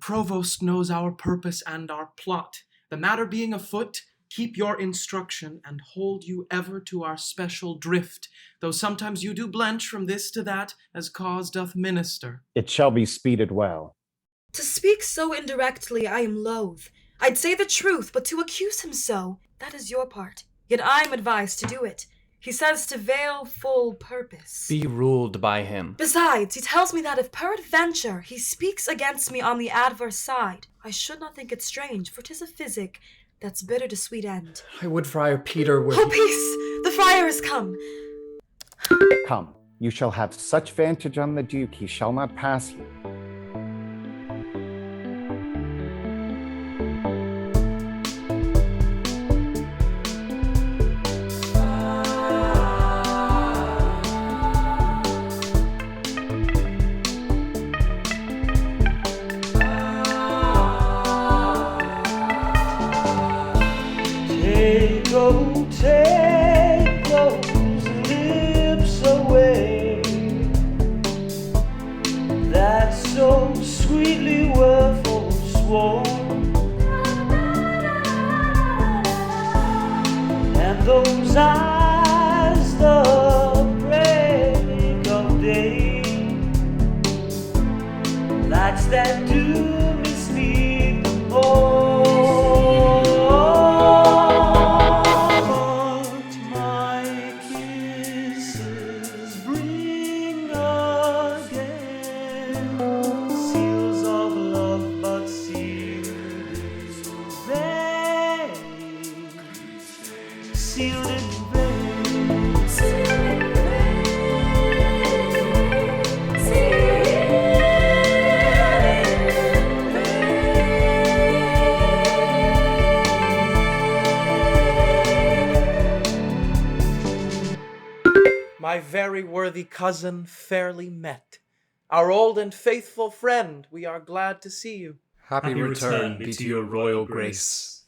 provost knows our purpose and our plot. The matter being afoot, keep your instruction, and hold you ever to our special drift, though sometimes you do blench from this to that, as cause doth minister. It shall be speeded well. To speak so indirectly I am loath. I'd say the truth, but to accuse him so, that is your part. Yet I am advised to do it. He says to veil full purpose. Be ruled by him. Besides, he tells me that if peradventure he speaks against me on the adverse side, I should not think it strange, for 'tis a physic that's bitter to sweet end. I would Friar Peter were... Oh, peace! The friar is come! Come, you shall have such vantage on the Duke, he shall not pass you. Take those lips away that so sweetly were forsworn, and those eyes the break of day, lights that do mislead the morn. My very worthy cousin, fairly met. Our old and faithful friend, we are glad to see you. Happy return be to your royal grace.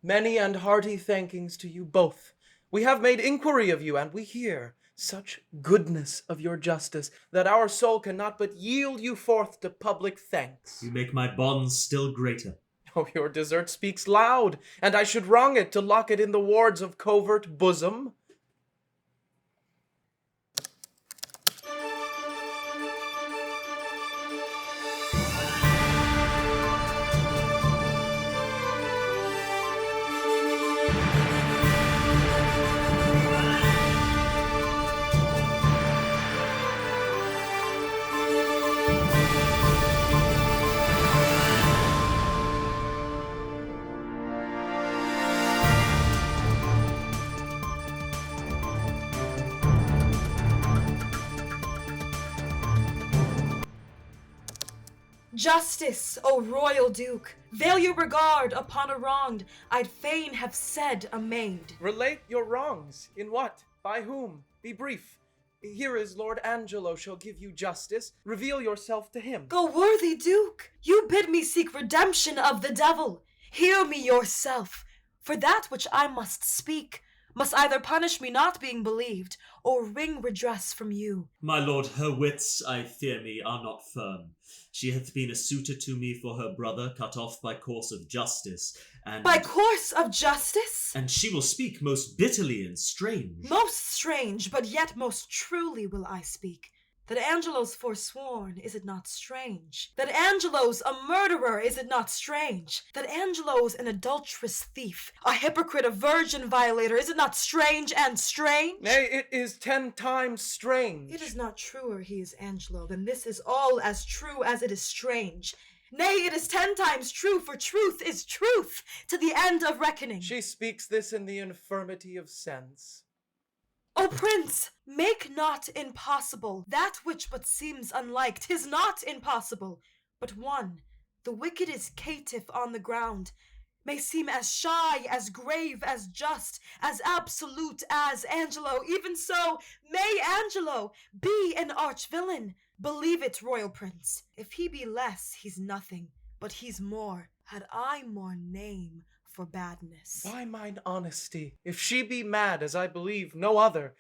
Many and hearty thankings to you both. We have made inquiry of you, and we hear such goodness of your justice that our soul cannot but yield you forth to public thanks. You make my bonds still greater. Oh, your desert speaks loud, and I should wrong it to lock it in the wards of covert bosom. Justice, O royal duke, veil your regard upon a wronged, I'd fain have said a maid. Relate your wrongs. In what? By whom? Be brief. Here is Lord Angelo shall give you justice. Reveal yourself to him. Go, worthy duke, you bid me seek redemption of the devil. Hear me yourself, for that which I must speak must either punish me not being believed, or wring redress from you. My lord, her wits, I fear me, are not firm. She hath been a suitor to me for her brother, cut off by course of justice, and... By course of justice? And she will speak most bitterly and strange. Most strange, but yet most truly will I speak. That Angelo's forsworn, is it not strange? That Angelo's a murderer, is it not strange? That Angelo's an adulterous thief, a hypocrite, a virgin violator, is it not strange and strange? Nay, it is 10 times strange. It is not truer he is Angelo, than this is all as true as it is strange. Nay, it is 10 times true, for truth is truth, to the end of reckoning. She speaks this in the infirmity of sense. O prince, make not impossible that which but seems unlike. 'Tis not impossible, but one, the wicked is caitiff on the ground, may seem as shy, as grave, as just, as absolute as Angelo. Even so, may Angelo be an arch-villain. Believe it, royal prince. If he be less, he's nothing, but he's more. Had I more name for badness. By mine honesty, if she be mad, as I believe no other,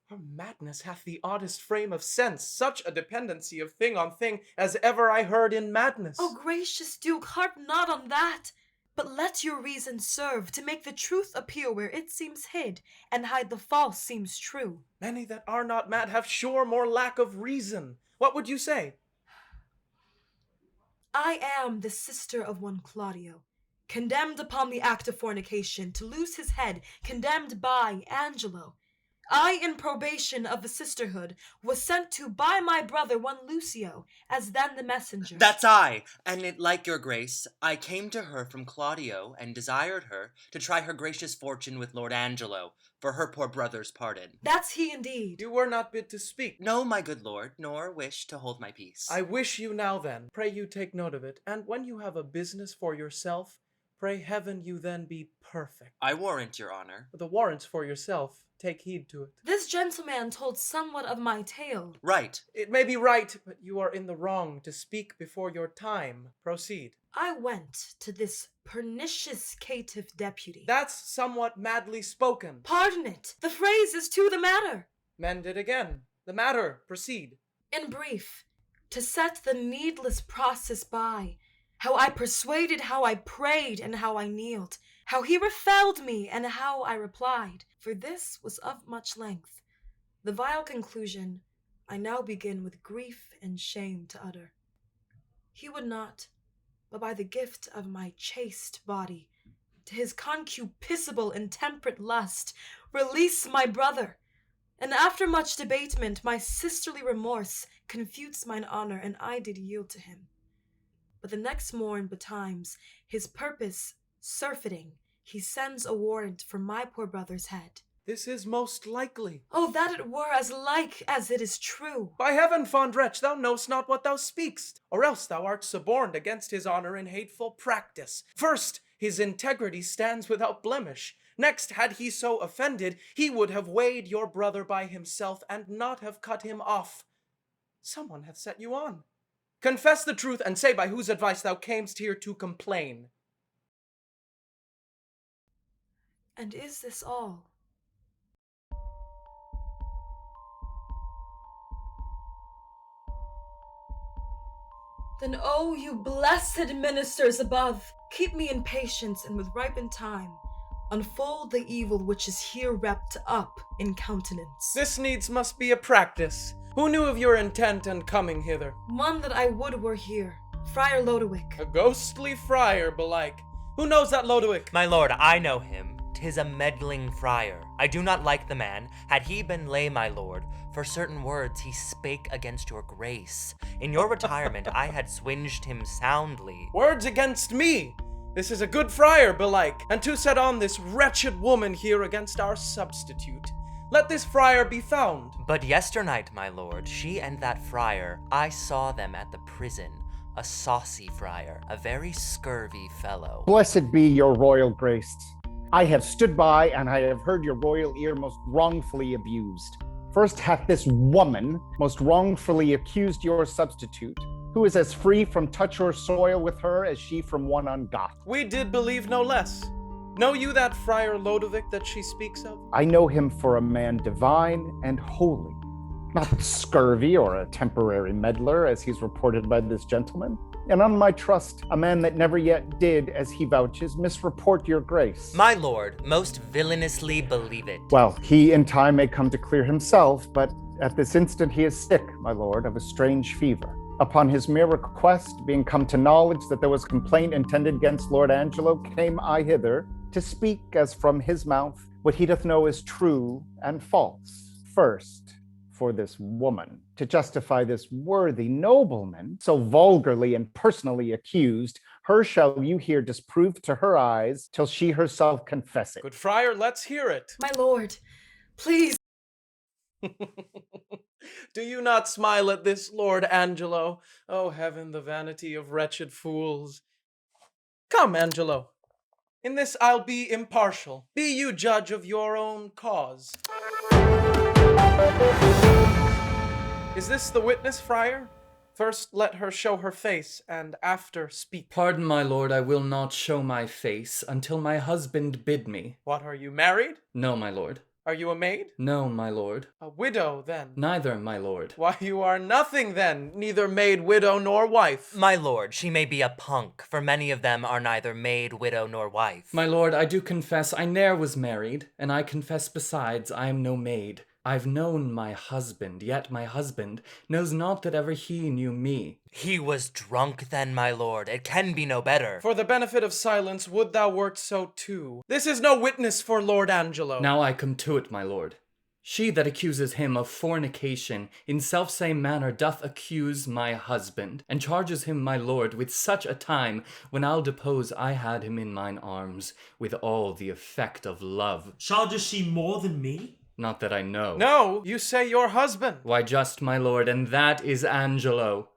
Her madness hath the oddest frame of sense, such a dependency of thing on thing as ever I heard in madness. O gracious Duke, harp not on that, but let your reason serve to make the truth appear where it seems hid, and hide the false seems true. Many that are not mad have sure more lack of reason. What would you say? I am the sister of one Claudio, condemned upon the act of fornication, to lose his head, condemned by Angelo. I, in probation of the sisterhood, was sent to by my brother one Lucio, as then the messenger. That's I, and it like your grace, I came to her from Claudio, and desired her to try her gracious fortune with Lord Angelo, for her poor brother's pardon. That's he indeed. You were not bid to speak. No, my good lord, nor wish to hold my peace. I wish you now then, pray you take note of it, and when you have a business for yourself, pray heaven you then be perfect. I warrant your honor. The warrants for yourself, take heed to it. This gentleman told somewhat of my tale. Right. It may be right, but you are in the wrong to speak before your time. Proceed. I went to this pernicious caitiff deputy. That's somewhat madly spoken. Pardon it, the phrase is to the matter. Mend it again. The matter, proceed. In brief, to set the needless process by, how I persuaded, how I prayed, and how I kneeled, how he refelled me, and how I replied, for this was of much length. The vile conclusion I now begin with grief and shame to utter. He would not, but by the gift of my chaste body, to his concupiscible intemperate lust, release my brother. And after much debatement, my sisterly remorse confutes mine honor, and I did yield to him. But the next morn betimes, his purpose surfeiting, he sends a warrant for my poor brother's head. This is most likely. Oh, that it were as like as it is true! By heaven, fond wretch, thou know'st not what thou speakst, or else thou art suborned against his honor in hateful practice. First, his integrity stands without blemish. Next, had he so offended, he would have weighed your brother by himself, and not have cut him off. Someone hath set you on. Confess the truth, and say by whose advice thou camest here to complain. And is this all? Then, oh, you blessed ministers above, keep me in patience, and with ripened time, unfold the evil which is here wrapped up in countenance. This needs must be a practice. Who knew of your intent and coming hither? One that I would were here, Friar Lodowick. A ghostly friar, belike. Who knows that Lodowick? My lord, I know him. 'Tis a meddling friar. I do not like the man. Had he been lay, my lord, for certain words he spake against your grace. In your retirement I had swinged him soundly. Words against me! This is a good friar, belike, and to set on this wretched woman here against our substitute. Let this friar be found. But yesternight, my lord, she and that friar, I saw them at the prison. A saucy friar, a very scurvy fellow. Blessed be your royal grace. I have stood by, and I have heard your royal ear most wrongfully abused. First hath this woman most wrongfully accused your substitute, who is as free from touch or soil with her as she from one ungot. We did believe no less. Know you that Friar Lodowick that she speaks of? I know him for a man divine and holy, not scurvy or a temporary meddler, as he's reported by this gentleman. And on my trust, a man that never yet did, as he vouches, misreport your grace. My lord, most villainously believe it. Well, he in time may come to clear himself, but at this instant he is sick, my lord, of a strange fever. Upon his mere request, being come to knowledge that there was complaint intended against Lord Angelo, came I hither to speak as from his mouth what he doth know is true and false. First, for this woman, to justify this worthy nobleman, so vulgarly and personally accused, her shall you hear disproved to her eyes, till she herself confess it. Good friar, let's hear it. My lord, please. Do you not smile at this, Lord Angelo? Oh, heaven, the vanity of wretched fools. Come, Angelo. In this I'll be impartial. Be you judge of your own cause. Is this the witness, friar? First let her show her face, and after speak. Pardon, my lord, I will not show my face until my husband bid me. What, are you married? No, my lord. Are you a maid? No, my lord. A widow, then? Neither, my lord. Why, you are nothing, then, neither maid, widow, nor wife. My lord, she may be a punk, for many of them are neither maid, widow, nor wife. My lord, I do confess I ne'er was married, and I confess besides I am no maid. I've known my husband, yet my husband knows not that ever he knew me. He was drunk then, my lord. It can be no better. For the benefit of silence, would thou wert so too. This is no witness for Lord Angelo. Now I come to it, my lord. She that accuses him of fornication in selfsame manner doth accuse my husband, and charges him, my lord, with such a time when I'll depose I had him in mine arms, with all the effect of love. Charges she more than me? Not that I know. No, you say your husband. Why, just my lord, and that is Angelo,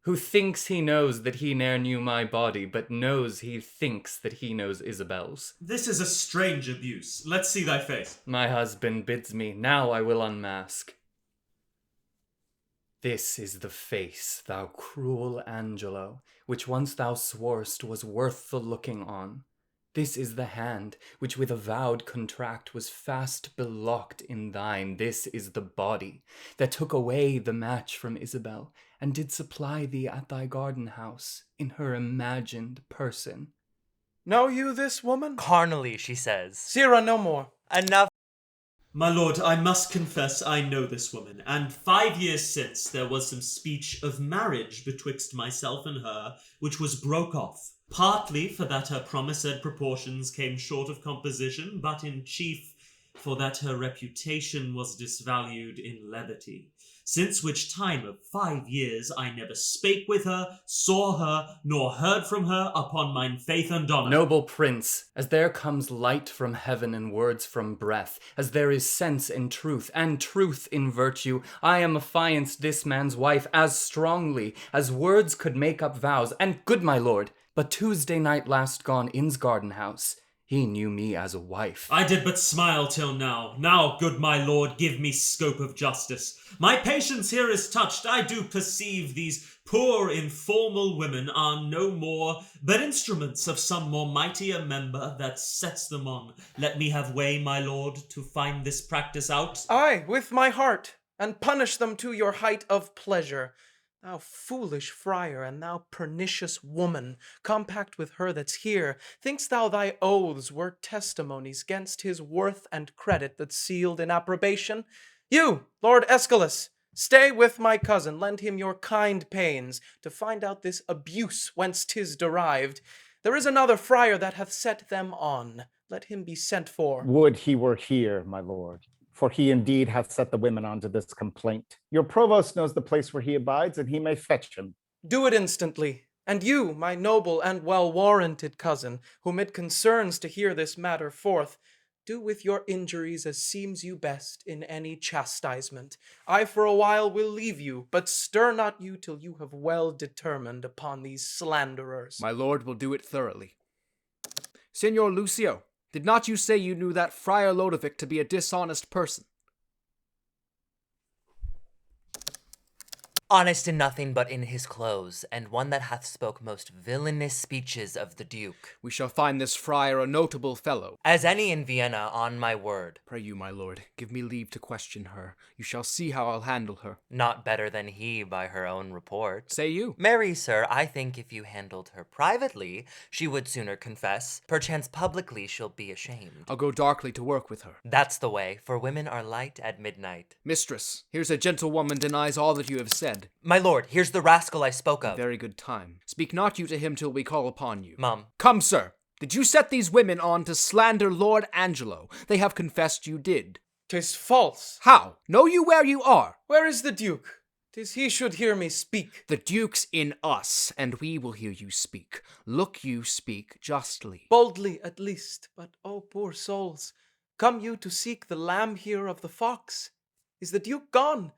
who thinks he knows that he ne'er knew my body, but knows he thinks that he knows Isabel's. This is a strange abuse. Let's see thy face. My husband bids me, now I will unmask. This is the face, thou cruel Angelo, which once thou sworest was worth the looking on. This is the hand, which with avowed contract was fast belocked in thine. This is the body, that took away the match from Isabel, and did supply thee at thy garden house, in her imagined person. Know you this woman? Carnally, she says. Sirrah, no more. Enough. My lord, I must confess I know this woman, and 5 years since there was some speech of marriage betwixt myself and her, which was broke off. Partly for that her promised proportions came short of composition, but in chief for that her reputation was disvalued in levity. Since which time of 5 years I never spake with her, saw her, nor heard from her upon mine faith and honour. Noble prince, as there comes light from heaven and words from breath, as there is sense in truth, and truth in virtue, I am affianced this man's wife as strongly as words could make up vows. And good my lord, but Tuesday night last gone in's garden house, he knew me as a wife. I did but smile till now. Now, good my lord, give me scope of justice. My patience here is touched. I do perceive these poor informal women are no more but instruments of some more mightier member that sets them on. Let me have way, my lord, to find this practice out. Aye, with my heart, and punish them to your height of pleasure. Thou foolish friar, and thou pernicious woman, compact with her that's here, think'st thou thy oaths were testimonies gainst his worth and credit that's sealed in approbation? You, Lord Aeschylus, stay with my cousin, lend him your kind pains, to find out this abuse whence 'tis derived. There is another friar that hath set them on. Let him be sent for. Would he were here, my lord, for he indeed hath set the women onto this complaint. Your provost knows the place where he abides, and he may fetch him. Do it instantly. And you, my noble and well-warranted cousin, whom it concerns to hear this matter forth, do with your injuries as seems you best in any chastisement. I for a while will leave you, but stir not you till you have well determined upon these slanderers. My lord will do it thoroughly. Signor Lucio, did not you say you knew that Friar Lodovick to be a dishonest person? Honest in nothing but in his clothes, and one that hath spoke most villainous speeches of the Duke. We shall find this friar a notable fellow. As any in Vienna, on my word. Pray you, my lord, give me leave to question her. You shall see how I'll handle her. Not better than he by her own report. Say you. Marry, sir, I think if you handled her privately, she would sooner confess. Perchance publicly she'll be ashamed. I'll go darkly to work with her. That's the way, for women are light at midnight. Mistress, here's a gentlewoman denies all that you have said. My lord, here's the rascal I spoke of. Very good time. Speak not you to him till we call upon you. Mum. Come, sir. Did you set these women on to slander Lord Angelo? They have confessed you did. 'Tis false. How? Know you where you are? Where is the Duke? 'Tis he should hear me speak. The Duke's in us, and we will hear you speak. Look you speak justly. Boldly at least, but oh poor souls, come you to seek the lamb here of the fox? Is the Duke gone?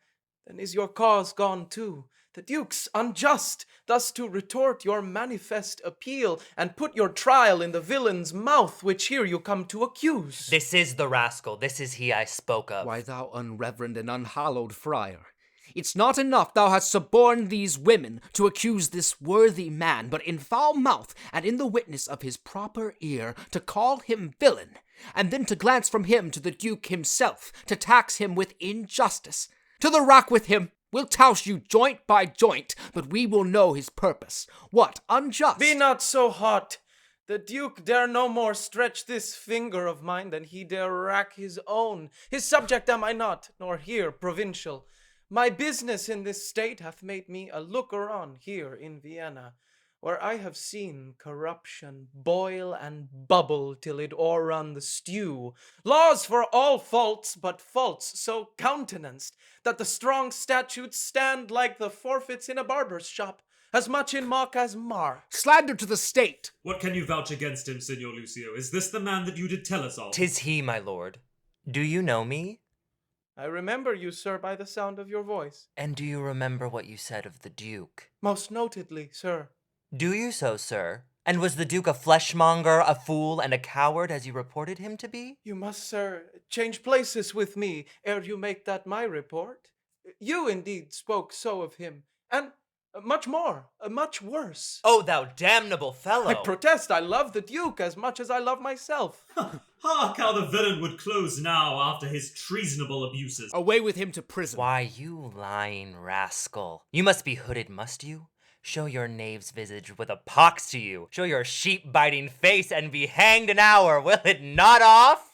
Then is your cause gone too. The Duke's unjust, thus to retort your manifest appeal, and put your trial in the villain's mouth, which here you come to accuse. This is the rascal, this is he I spoke of. Why, thou unreverend and unhallowed friar, It's not enough thou hast suborned these women to accuse this worthy man, but in foul mouth and in the witness of his proper ear to call him villain, and then to glance from him to the Duke himself, to tax him with injustice. To the rack with him! We'll touse you joint by joint, but we will know his purpose. What, unjust? Be not so hot. The Duke dare no more stretch this finger of mine than he dare rack his own. His subject am I not, nor here provincial. My business in this state hath made me a looker-on here in Vienna, where I have seen corruption boil and bubble till it o'errun the stew. Laws for all faults, but faults so countenanced that the strong statutes stand like the forfeits in a barber's shop, as much in mock as mark. Slander to the state! What can you vouch against him, Signor Lucio? Is this the man that you did tell us of? 'Tis he, my lord. Do you know me? I remember you, sir, by the sound of your voice. And do you remember what you said of the Duke? Most notedly, sir. Do you so, sir? And was the Duke a fleshmonger, a fool, and a coward, as you reported him to be? You must, sir, change places with me ere you make that my report. You indeed spoke so of him, and much more, much worse. Oh, thou damnable fellow! I protest I love the Duke as much as I love myself. Hark how the villain would close now after his treasonable abuses. Away with him to prison. Why, you lying rascal. You must be hooded, must you? Show your knave's visage with a pox to you. Show your sheep-biting face and be hanged an hour. Will it not off?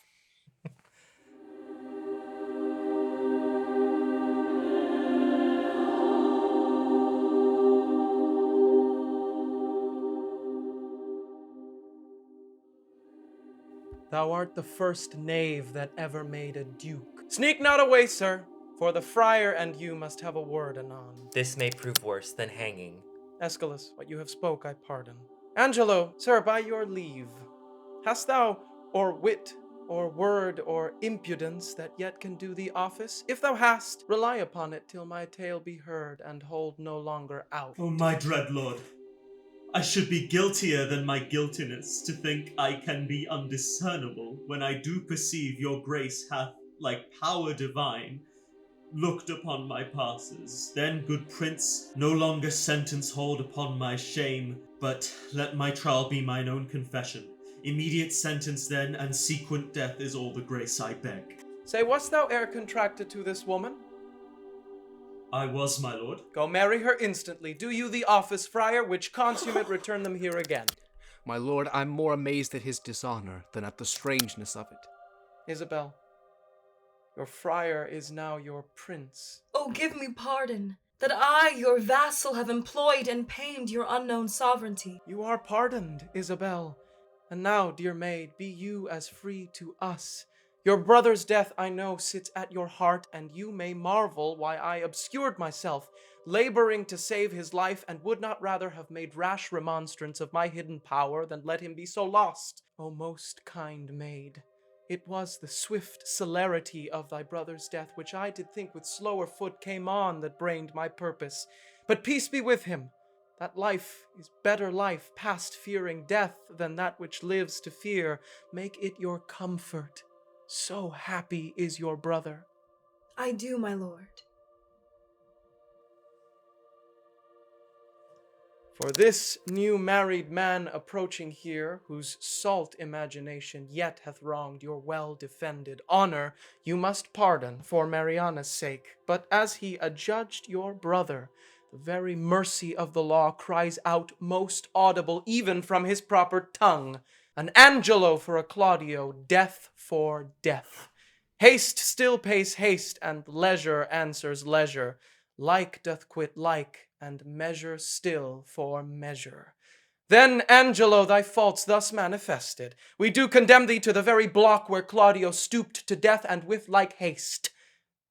Thou art the first knave that ever made a duke. Sneak not away, sir, for the friar and you must have a word anon. This may prove worse than hanging. Aeschylus, what you have spoke I pardon. Angelo, sir, by your leave, hast thou or wit, or word, or impudence that yet can do thee office? If thou hast, rely upon it till my tale be heard, and hold no longer out. Oh, my dread lord, I should be guiltier than my guiltiness to think I can be undiscernible when I do perceive your grace hath, like power divine, looked upon my passes. Then, good prince, no longer sentence hold upon my shame, but let my trial be mine own confession. Immediate sentence then, and sequent death is all the grace I beg. Say, wast thou e'er contracted to this woman? I was, my lord. Go marry her instantly. Do you the office, friar, which consummate return them here again. My lord, I'm more amazed at his dishonor than at the strangeness of it. Isabel, your friar is now your prince. Oh, give me pardon, that I, your vassal, have employed and pained your unknown sovereignty. You are pardoned, Isabel. And now, dear maid, be you as free to us. Your brother's death, I know, sits at your heart, and you may marvel why I obscured myself, laboring to save his life, and would not rather have made rash remonstrance of my hidden power than let him be so lost. O most kind maid, it was the swift celerity of thy brother's death, which I did think with slower foot came on, that brained my purpose. But peace be with him. That life is better life, past fearing death, than that which lives to fear. Make it your comfort. So happy is your brother. I do, my lord. For this new married man approaching here, whose salt imagination yet hath wronged your well-defended honor, you must pardon for Mariana's sake. But as he adjudged your brother, the very mercy of the law cries out most audible even from his proper tongue. An Angelo for a Claudio, death for death. Haste still pays haste, and leisure answers leisure. Like doth quit like, and measure still for measure. Then, Angelo, thy faults thus manifested, we do condemn thee to the very block where Claudio stooped to death, and with like haste.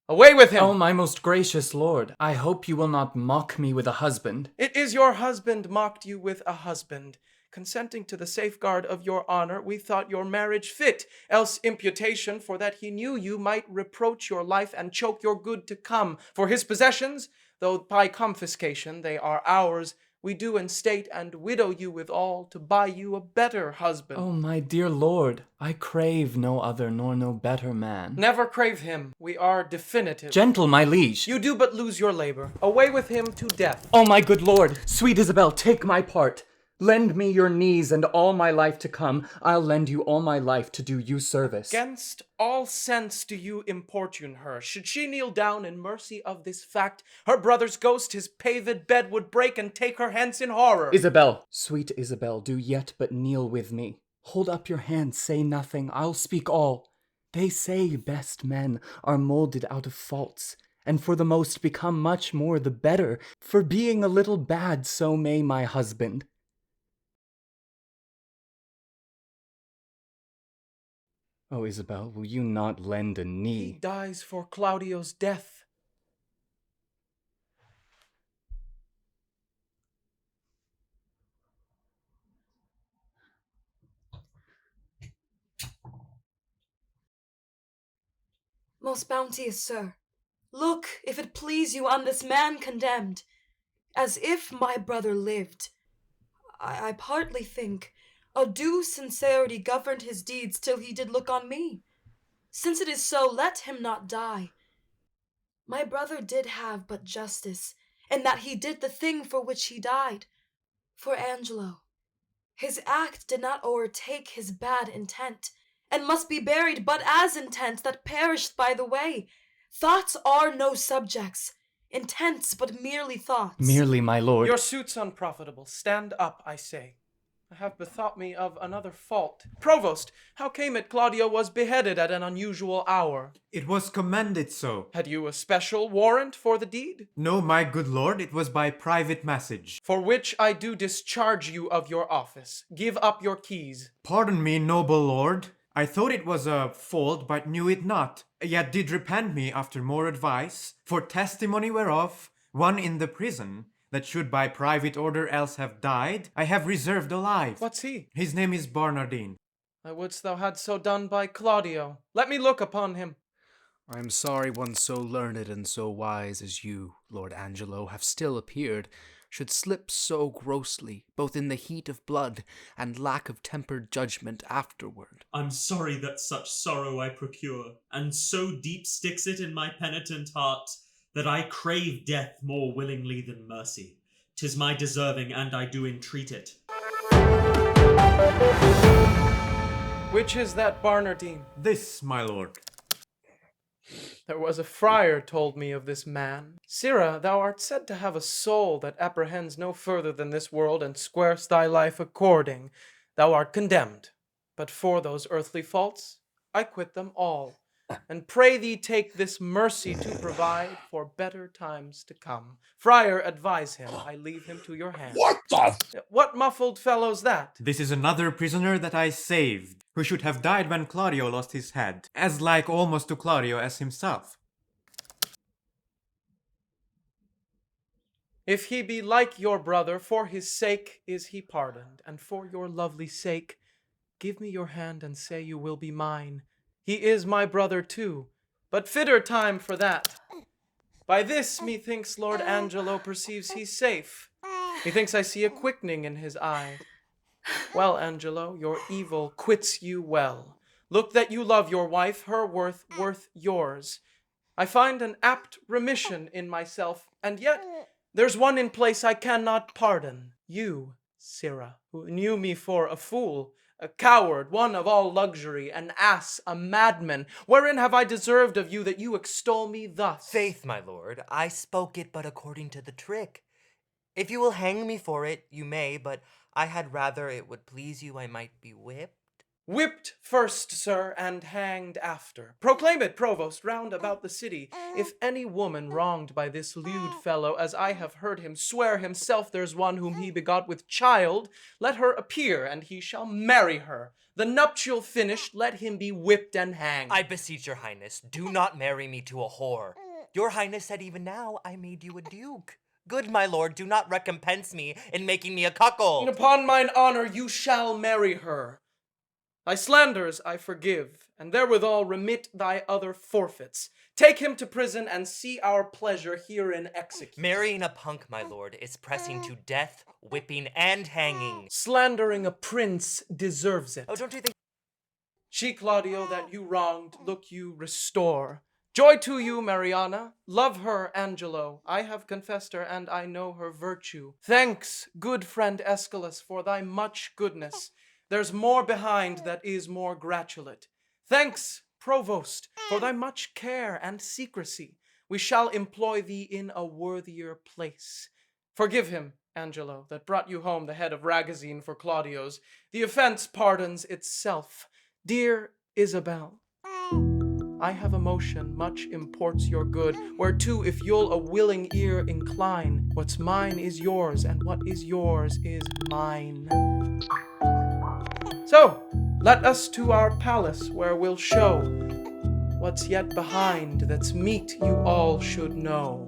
Away with him! Oh, my most gracious lord, I hope you will not mock me with a husband. It is your husband mocked you with a husband. Consenting to the safeguard of your honor, we thought your marriage fit, else imputation, for that he knew you, might reproach your life and choke your good to come. For his possessions, though by confiscation they are ours, We do instate and widow you withal to buy you a better husband. Oh, my dear lord, I crave no other nor no better man. Never crave him. We are definitive. Gentle, my liege. You do but lose your labor. Away with him to death. Oh, my good lord, sweet Isabel, take my part. Lend me your knees, and all my life to come, I'll lend you all my life to do you service. Against all sense do you importune her. Should she kneel down in mercy of this fact, her brother's ghost his paved bed would break and take her hence in horror. Isabel, sweet Isabel, do yet but kneel with me. Hold up your hand, say nothing, I'll speak all. They say best men are molded out of faults, and for the most become much more the better. For being a little bad, so may my husband. Oh, Isabel, will you not lend a He knee? dies for Claudio's death. Most bounteous sir, look, if it please you, on this man condemned. As if my brother lived, I partly think a due sincerity governed his deeds till he did look on me. Since it is so, let him not die. My brother did have but justice, in that he did the thing for which he died. For Angelo, his act did not o'ertake his bad intent, and must be buried but as intent that perished by the way. Thoughts are no subjects, intents but merely thoughts. Merely, my lord. Your suit's unprofitable. Stand up, I say. I have bethought me of another fault. Provost, how came it Claudio was beheaded at an unusual hour? It was commanded so. Had you a special warrant for the deed? No, my good lord, it was by private message. For which I do discharge you of your office. Give up your keys. Pardon me, noble lord. I thought it was a fault, but knew it not. Yet did repent me after more advice, for testimony whereof, one in the prison, that should by private order else have died, I have reserved alive. What's he? His name is Barnardine. I wouldst thou had so done by Claudio. Let me look upon him. I am sorry one so learned and so wise as you, Lord Angelo, have still appeared, should slip so grossly, both in the heat of blood and lack of tempered judgment afterward. I'm sorry that such sorrow I procure, and so deep sticks it in my penitent heart, that I crave death more willingly than mercy. 'Tis my deserving, and I do entreat it. Which is that Barnardine? This, my lord. There was a friar told me of this man. Sirrah, thou art said to have a soul that apprehends no further than this world, and squarest thy life according. Thou art condemned. But for those earthly faults, I quit them all. And pray thee take this mercy to provide for better times to come. Friar, advise him. I leave him to your hand. What muffled fellow's that? This is another prisoner that I saved, who should have died when Claudio lost his head, as like almost to Claudio as himself. If he be like your brother, for his sake is he pardoned, and for your lovely sake, give me your hand and say you will be mine. He is my brother too, but fitter time for that. By this, methinks Lord Angelo perceives he's safe. Methinks I see a quickening in his eye. Well, Angelo, your evil quits you well. Look that you love your wife, her worth yours. I find an apt remission in myself, and yet there's one in place I cannot pardon. You, Sirrah, who knew me for a fool, a coward, one of all luxury, an ass, a madman. Wherein have I deserved of you that you extol me thus? Faith, my lord, I spoke it but according to the trick. If you will hang me for it, you may, but I had rather it would please you I might be whipped. Whipped first, sir, and hanged after. Proclaim it, provost, round about the city. If any woman wronged by this lewd fellow, as I have heard him swear himself there's one whom he begot with child, let her appear, and he shall marry her. The nuptial finished, let him be whipped and hanged. I beseech your highness, do not marry me to a whore. Your highness said even now I made you a duke. Good my lord, do not recompense me in making me a cuckold. Upon mine honor, you shall marry her. Thy slanders I forgive, and therewithal remit thy other forfeits. Take him to prison and see our pleasure herein executed. Marrying a punk, my lord, is pressing to death, whipping, and hanging. Slandering a prince deserves it. Oh, don't you think? She, Claudio, that you wronged, look you restore. Joy to you, Mariana. Love her, Angelo. I have confessed her, and I know her virtue. Thanks, good friend Aeschylus, for thy much goodness. There's more behind that is more gratulate. Thanks, Provost, for thy much care and secrecy. We shall employ thee in a worthier place. Forgive him, Angelo, that brought you home the head of Ragozine for Claudio's. The offense pardons itself. Dear Isabel, I have a motion much imports your good, whereto if you'll a willing ear incline, what's mine is yours, and what is yours is mine. So, let us to our palace, where we'll show what's yet behind that's meet you all should know.